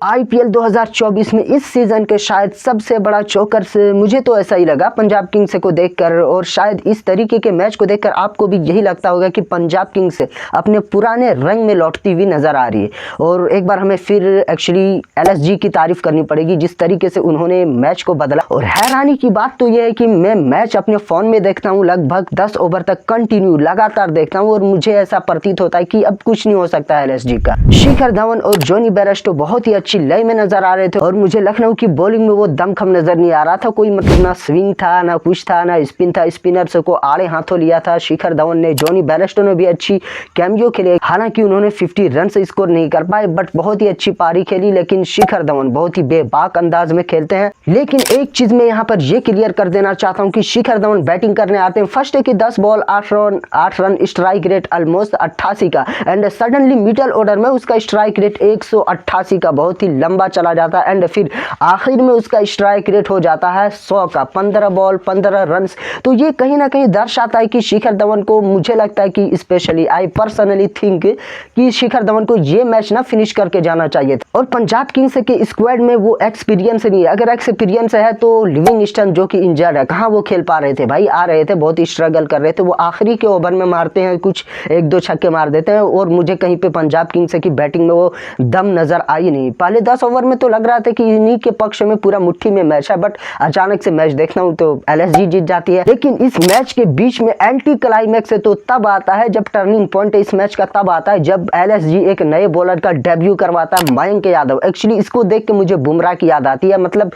IPL 2024 में इस season के शायद सबसे बड़ा चौकर से मुझे तो ऐसा ही लगा पंजाब किंग्स को देखकर, और शायद इस तरीके के मैच को देखकर आपको भी यही लगता होगा कि पंजाब किंग्स अपने पुराने रंग में लौटती हुई नजर आ रही है। और एक बार हमें फिर एक्चुअली एलएसजी की तारीफ करनी पड़ेगी जिस तरीके से उन्होंने मैच को बदला। और हैरानी की बात तो यह है कि मैं मैच अपने फोन में देखता हूँ, लगभग 10 ओवर तक कंटिन्यू लगातार देखता हूँ, और मुझे ऐसा प्रतीत होता है कि अब कुछ नहीं हो सकता है एलएसजी का। शिखर धवन और जॉनी बेयरस्टो बहुत ही अच्छी लय में नजर आ रहे थे, और मुझे लखनऊ की बॉलिंग में वो दमखम नजर नहीं आ रहा था। कोई मतलब ना स्विंग था, ना कुछ था, ना स्पिन था। स्पिनर्स को आड़े हाथों लिया था शिखर धवन ने। जॉनी बेयरस्टो ने भी अच्छी कैमियो खेली, हालांकि उन्होंने 50 रन से स्कोर नहीं कर पाए, बट बहुत ही अच्छी पारी खेली। लेकिन शिखर धवन बहुत ही बेबाक अंदाज में खेलते हैं। लेकिन एक चीज मैं यहाँ पर ये क्लियर कर देना चाहता हूँ कि शिखर धवन बैटिंग करने आते हैं, फर्स्ट की 10 ball 8 run strike rate almost 88 का, एंड सडनली मिडल ऑर्डर में उसका स्ट्राइक रेट 188 का बहुत ही लंबा चला जाता है, एंड फिर आखिर में उसका स्ट्राइक रेट हो जाता है 100 का, 15 बॉल 15 रन। तो ये कहीं ना कहीं दर्शाता है कि शिखर धवन को, मुझे लगता है कि स्पेशली आई पर्सनली थिंक कि शिखर धवन को ये मैच ना फिनिश करके जाना चाहिए था। और पंजाब किंग्स के स्क्वाड में वो एक्सपीरियंस नहीं है। अगर एक्सपीरियंस है तो लिविंगस्टन जो कि इंजर्ड है, कहाँ वो खेल पा रहे थे भाई, आ रहे थे बहुत ही स्ट्रगल कर रहे थे। वो आखिरी के ओवर में मारते हैं, कुछ 1-2 छक्के मार देते हैं, और मुझे कहीं पे पंजाब किंग्स की बैटिंग में वो दम नजर आई नहीं। पहले 10 ओवर में तो लग रहा था कि इन्हीं के पक्ष में पूरा मुट्ठी में मैच है, बट अचानक से मैच देखना हूं तो एलएसजी जीत जाती है। लेकिन इस मैच के बीच में एंटी क्लाइमैक्स तो तब आता है, जब टर्निंग पॉइंट इस मैच का तब आता है जब एलएसजी एक नए बॉलर का डेब्यू करवाता है, मयंक यादव। एक्चुअली इसको देख के मुझे बुमराह की याद आती है। मतलब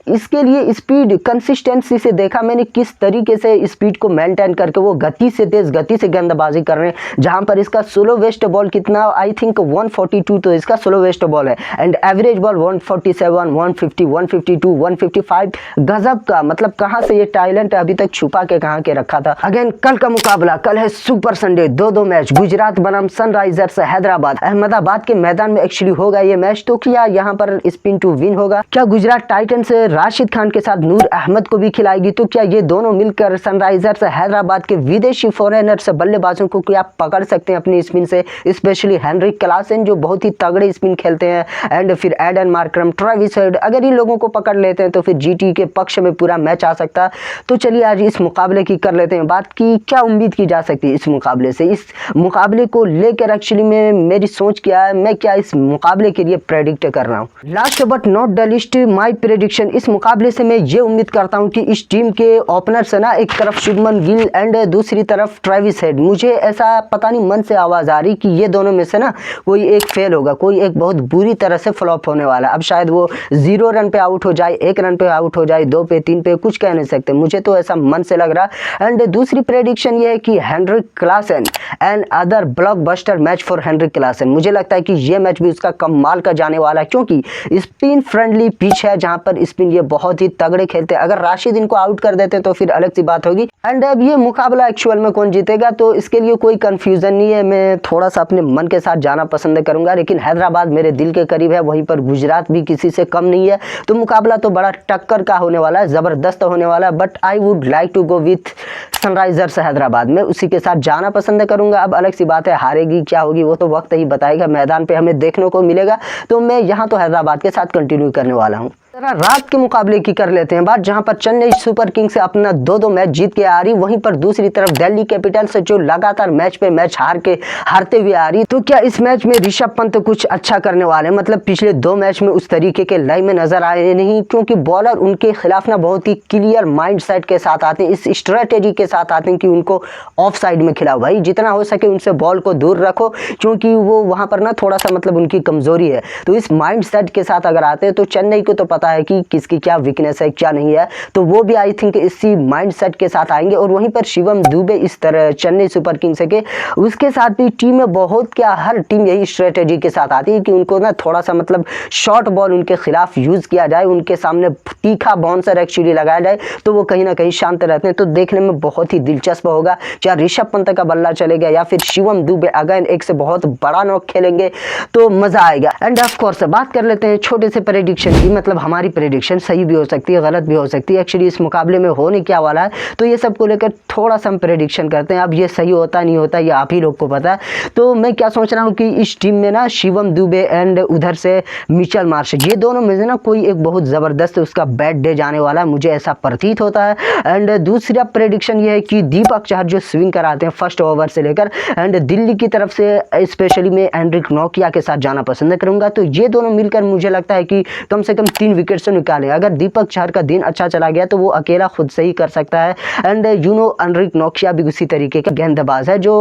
इसके लिए स्पीड कंसिस्टेंसी से देखा मैंने किस तरीके से स्पीड को मेंटेन करके वो गति से, तेज गति से गेंदबाजी कर रहे हैं। जहां पर इसका स्लो वेस्ट बॉल कितना, आई थिंक 142 तो इसका स्लो वेस्ट बॉल है, एंड एवरेज बॉल 147, 150, 152, 155। गजब का, मतलब कहां से ये टैलेंट अभी तक छुपा के कहां के रखा था। अगेन कल का मुकाबला, कल है सुपर संडे, दो मैच, गुजरात बनाम सनराइजर्स हैदराबाद। अहमदाबाद के मैदान में एक्चुअली होगा ये मैच। तो क्या यहाँ पर स्पिन टू विन होगा? क्या गुजरात टाइटंस राशिद खान के साथ नूर अहमद को भी खिलाएगी? तो क्या ये दोनों मिलकर सनराइजर्स हैदराबाद के विदेशी फॉरेनर्स बल्लेबाजों को क्या पकड़ सकते हैं अपनी स्पिन से? स्पेशली हेनरिक क्लासन जो बहुत ही तगड़े स्पिन खेलते हैं, एंड फिर एडन मार्करम, ट्रेविस हेड, अगर इन लोगों को पकड़ लेते हैं तो फिर जीटी के पक्ष में पूरा मैच आ सकता। तो चलिए आज इस मुकाबले की कर लेते हैं बात की क्या उम्मीद की जा सकती है इस मुकाबले से। इस मुकाबले को लेकर एक्चुअली में मेरी सोच क्या है, मैं क्या इस मुकाबले के लिए प्रेडिक्ट कर रहा हूँ। Last but not the list, my prediction, इस मुकाबले से मैं ये उम्मीद करता हूँ कि इस टीम के ओपनर्स है ना, एक तरफ शुभमन गिल एंड दूसरी तरफ ट्रेविस हेड, मुझे ऐसा पता नहीं मन से आवाज आ रही कि ये दोनों में से ना कोई एक फेल होगा, कोई एक बहुत बुरी तरह से फ्लॉप होने वाला। अब शायद वो 0 रन पे आउट हो जाए, 1 रन पे आउट हो जाए, 2 पे 3 पे, कुछ कह नहीं सकते, मुझे तो ऐसा मन से लग रहा। एंड दूसरी प्रेडिक्शन ये है कि Heinrich Klaasen and other blockbuster match for Heinrich Klaasen, मुझे लगता है कि ये मैच भी उसका कमाल का जाने वाला है, क्योंकि स्पिन फ्रेंडली पिच है जहां पर स्पिन ये बहुत ही तगड़े खेलते हैं। अगर राशिद इनको आउट कर देते हैं तो फिर अलग सी बात होगी। एंड अब ये मुकाबला एक्चुअल में कौन जीतेगा तो इसके लिए कोई कंफ्यूजन नहीं है, मैं थोड़ा सा अपने मन के साथ जाना पसंद करूंगा। लेकिन हैदराबाद मेरे दिल के करीब है, वहीं पर गुजरात भी किसी से कम नहीं है, तो मुकाबला तो बड़ा टक्कर का होने वाला है, जबरदस्त होने वाला है। But I would like to go with Sunrisers Hyderabad, मैं उसी के साथ जाना पसंद करूंगा। अब अलग सी बात है हारेगी क्या होगी वो तो वक्त ही बताएगा, मैदान पे हमें देखने को मिलेगा। तो मैं यहाँ तो हैदराबाद के साथ कंटिन्यू करने वाला हूँ। रात के मुकाबले की कर लेते हैं बात, जहां पर चेन्नई सुपर किंग्स से अपना 2 मैच जीत के आ रही, वहीं पर दूसरी तरफ दिल्ली कैपिटल्स जो लगातार मैच पे मैच हारते हुए आ रही। तो क्या इस मैच में ऋषभ पंत कुछ अच्छा करने वाले हैं? मतलब पिछले 2 मैच में उस तरीके के लय में नजर आए नहीं, क्योंकि बॉलर उनके खिलाफ ना बहुत ही क्लियर माइंड सेट के साथ आते हैं, इस स्ट्रेटेजी के साथ आते हैं कि उनको ऑफ साइड में खिलाओ भाई, जितना हो सके उनसे बॉल को दूर रखो, क्योंकि वो वहां पर ना थोड़ा सा मतलब उनकी कमजोरी है। तो इस माइंड सेट के साथ अगर आते हैं तो चेन्नई को तो पता है कि किसकी क्या वीकनेस है क्या नहीं है, तो वो भी आई थिंक इसी माइंडसेट के साथ आएंगे। और वहीं पर शिवम दुबे इस तरह चेन्नई सुपर किंग्स के उसके साथ भी टीम में बहुत, क्या हर टीम यही स्ट्रेटेजी के साथ आती है कि उनको ना थोड़ा सा मतलब शॉर्ट बॉल उनके खिलाफ यूज किया जाए, उनके सामने तीखा बाउंसर एक्चुअली लगाया जाए तो वो कहीं ना कहीं शांत रहते हैं। तो देखने में बहुत ही दिलचस्प होगा, चाहे ऋषभ पंत का बल्ला चलेगा या फिर शिवम दुबे अगेन एक से बहुत बड़ा नॉक खेलेंगे तो मजा आएगा। एंड ऑफ कोर्स बात कर लेते हैं छोटे से प्रेडिक्शन की, मतलब हमारे हमारी प्रेडिक्शन सही भी हो सकती है, गलत भी हो सकती है। एक्चुअली इस मुकाबले में होने क्या वाला है, तो ये सब को लेकर थोड़ा सा हम प्रेडिक्शन करते हैं। अब ये सही होता नहीं होता ये आप ही लोग को पता है। तो मैं क्या सोच रहा हूँ कि इस टीम में ना शिवम दुबे एंड उधर से मिचेल मार्श, ये दोनों में से ना कोई एक बहुत ज़बरदस्त उसका बैड डे जाने वाला है, मुझे ऐसा प्रतीत होता है। एंड दूसरा प्रेडिक्शन ये है कि दीपक चहर जो स्विंग कराते हैं फर्स्ट ओवर से लेकर, एंड दिल्ली की तरफ से स्पेशली मैं एंड्रिक नोकिया के साथ जाना पसंद करूंगा। तो ये दोनों मिलकर मुझे लगता है कि कम से कम 3 विकेट से निकालें। अगर दीपक चहर का दिन अच्छा चला गया तो वो अकेला खुद से ही कर सकता है। एंड एंड्रिक नोकिया भी उसी तरीके का गेंदबाज है जो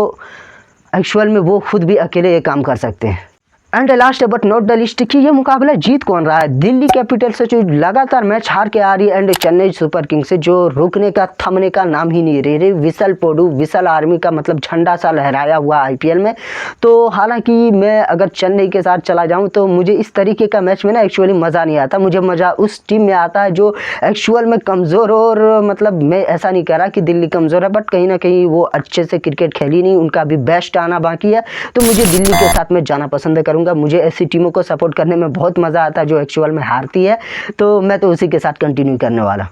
एक्चुअल में वो खुद भी अकेले ये काम कर सकते हैं। And last but not the list कि ये मुकाबला जीत कौन रहा है। दिल्ली कैपिटल से जो लगातार मैच हार के आ रही है, एंड चेन्नई सुपर किंग्स से जो रुकने का थमने का नाम ही नहीं ले रही। विसल पोडू, विसल आर्मी का मतलब झंडा सा लहराया हुआ आईपीएल में। तो हालांकि मैं अगर चेन्नई के साथ चला जाऊं तो मुझे इस तरीके का मैच में ना एक्चुअली मज़ा नहीं आता। मुझे मज़ा उस टीम में आता है जो एक्चुअल में कमज़ोर हो। और मतलब मैं ऐसा नहीं कह रहा कि दिल्ली कमज़ोर है, बट कहीं ना कहीं वो अच्छे से क्रिकेट खेली नहीं, उनका भी बेस्ट आना बाकी है। तो मुझे दिल्ली के साथ में जाना पसंद करूँगा। मुझे ऐसी टीमों को सपोर्ट करने में बहुत मज़ा आता है जो एक्चुअल में हारती है। तो मैं तो उसी के साथ कंटिन्यू करने वाला।